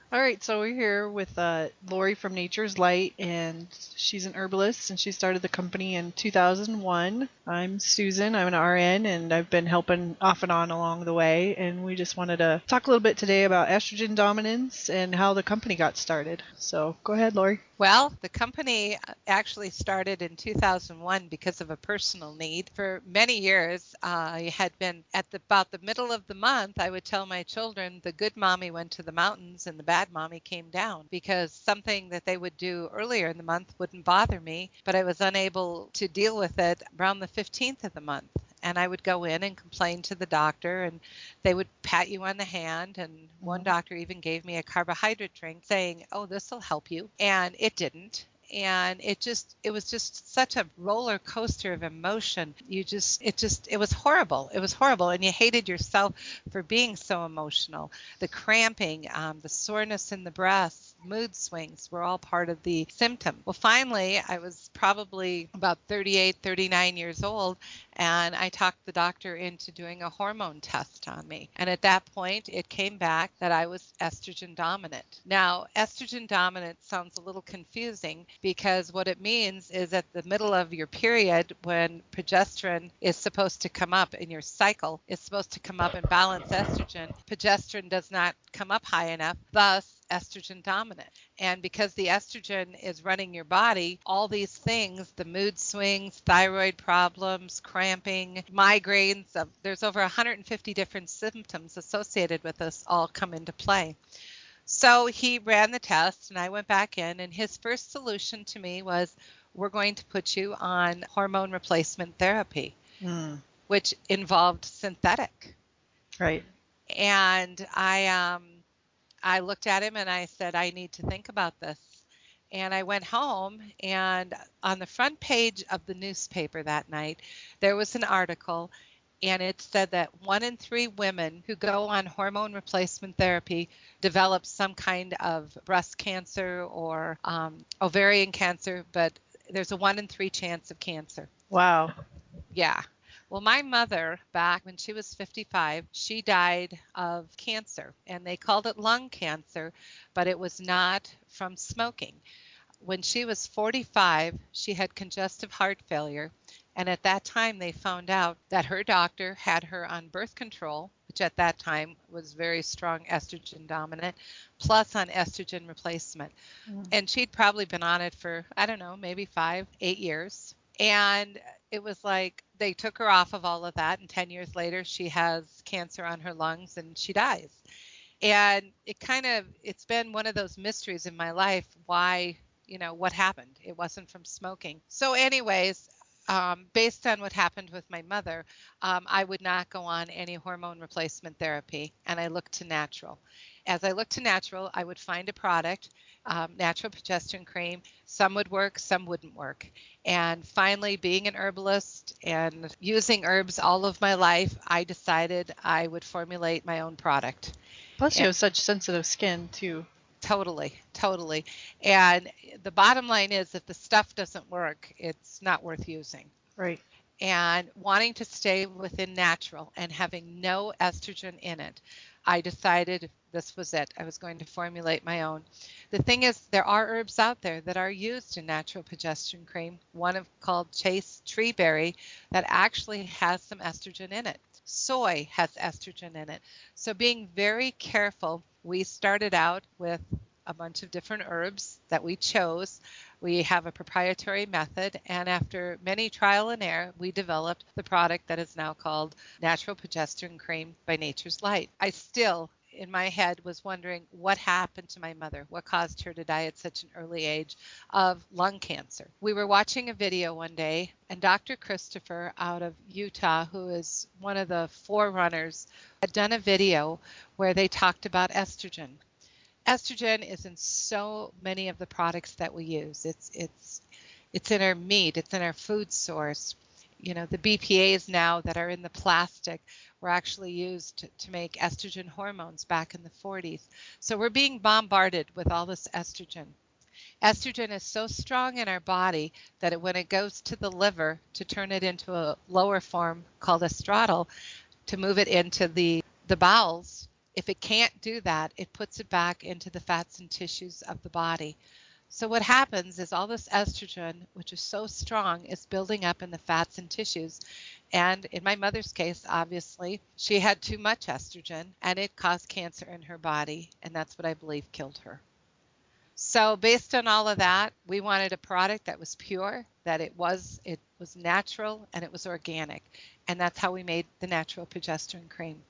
All right, so we're here with Laurie from Nature's Light, and she's an herbalist, and she started the company in 2001. I'm Susan, I'm an RN, and I've been helping off and on along the way, and we just wanted to talk a little bit today about estrogen dominance and how the company got started. So go ahead, Laurie. Well, the company actually started in 2001 because of a personal need. For many years, I had been at about the middle of the month, I would tell my children the good mommy went to the mountains and the bad mommy came down, because something that they would do earlier in the month wouldn't bother me, but I was unable to deal with it around the 15th of the month. And I would go in and complain to the doctor, and they would pat you on the hand. And one Mhm. doctor even gave me a carbohydrate drink saying, "Oh, this will help you." And it didn't. And it was just such a roller coaster of emotion. It was horrible. It was horrible. And you hated yourself for being so emotional. The cramping, the soreness in the breasts, mood swings were all part of the symptom. Well, finally, I was probably about 38, 39 years old, and I talked the doctor into doing a hormone test on me. And at that point, it came back that I was estrogen dominant. Now, estrogen dominant sounds a little confusing, because what it means is at the middle of your period, when progesterone is supposed to come up in your cycle, is supposed to come up and balance estrogen, progesterone does not come up high enough, thus estrogen dominant. And because the estrogen is running your body, all these things, the mood swings, thyroid problems, cramping, migraines, there's over 150 different symptoms associated with this, all come into play. So he ran the test and I went back in, and his first solution to me was, "We're going to put you on hormone replacement therapy," Mm, which involved synthetic. right. And I looked at him and I said, "I need to think about this." And I went home, and on the front page of the newspaper that night, there was an article, and it said that 1 in 3 women who go on hormone replacement therapy develop some kind of breast cancer or ovarian cancer, but there's a 1 in 3 chance of cancer. Wow. Yeah. Well, my mother, back when she was 55, she died of cancer, and they called it lung cancer, but it was not from smoking. When she was 45, she had congestive heart failure, and at that time they found out that her doctor had her on birth control, which at that time was very strong estrogen dominant, plus on estrogen replacement. Mm. And she'd probably been on it for, I don't know, maybe 5, 8 years. And it was like they took her off of all of that, and 10 years later, she has cancer on her lungs and she dies. And it's been one of those mysteries in my life why, what happened. It wasn't from smoking. So, anyways, based on what happened with my mother, I would not go on any hormone replacement therapy, and I looked to natural. As I looked to natural, I would find a product, natural progesterone cream. Some would work, some wouldn't work. And finally, being an herbalist and using herbs all of my life, I decided I would formulate my own product. Plus, you And have such sensitive skin, too. totally, totally. And the bottom line is, if the stuff doesn't work, it's not worth using. Right. And wanting to stay within natural and having no estrogen in it, I decided this was it. I was going to formulate my own. The thing is, there are herbs out there that are used in natural progesterone cream, called Chase tree berry, that actually has some estrogen in it. Soy has estrogen in it. So being very careful, we started out with a bunch of different herbs that we chose. We have a proprietary method, and after many trial and error, we developed the product that is now called Natural Progesterone Cream by Nature's Light. I still, in my head, was wondering what happened to my mother, what caused her to die at such an early age of lung cancer. We were watching a video one day, and Dr. Christopher out of Utah, who is one of the forerunners, had done a video where they talked about estrogen. Estrogen is in so many of the products that we use. It's in our meat, it's in our food source. The BPAs now that are in the plastic were actually used to make estrogen hormones back in the 40s. So we're being bombarded with all this estrogen. Estrogen is so strong in our body that when it goes to the liver to turn it into a lower form called estradiol, to move it into the bowels, If it can't do that, it puts it back into the fats and tissues of the body. So what happens is all this estrogen, which is so strong, is building up in the fats and tissues. And in my mother's case, obviously, she had too much estrogen and it caused cancer in her body. And that's what I believe killed her. So based on all of that, we wanted a product that was pure, that it was natural, and it was organic. And that's how we made the natural progesterone cream.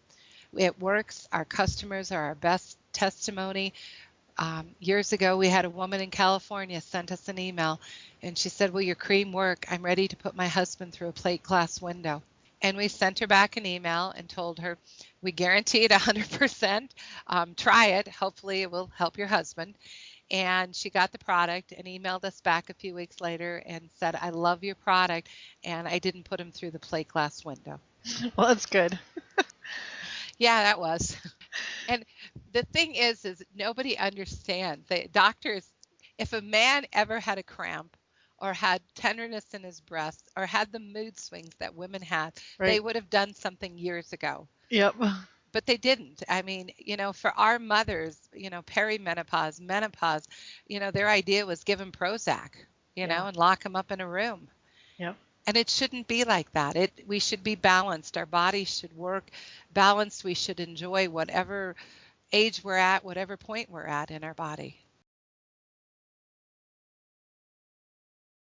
It works. Our customers are our best testimony. Years ago, we had a woman in California sent us an email, and she said, "Will your cream work? I'm ready to put my husband through a plate glass window." And we sent her back an email and told her, "We guarantee it 100%. Try it. Hopefully, it will help your husband." And she got the product and emailed us back a few weeks later and said, "I love your product, and I didn't put him through the plate glass window." Well, that's good. Yeah, that was. And the thing is nobody understands. The doctors, if a man ever had a cramp or had tenderness in his breast or had the mood swings that women had, they Right. would have done something years ago. Yep. But they didn't. I mean, for our mothers, perimenopause, menopause, their idea was give them Prozac, Yeah. and lock them up in a room. Yep. And it shouldn't be like that. We should be balanced. Our bodies should work balanced. We should enjoy whatever age we're at, whatever point we're at in our body.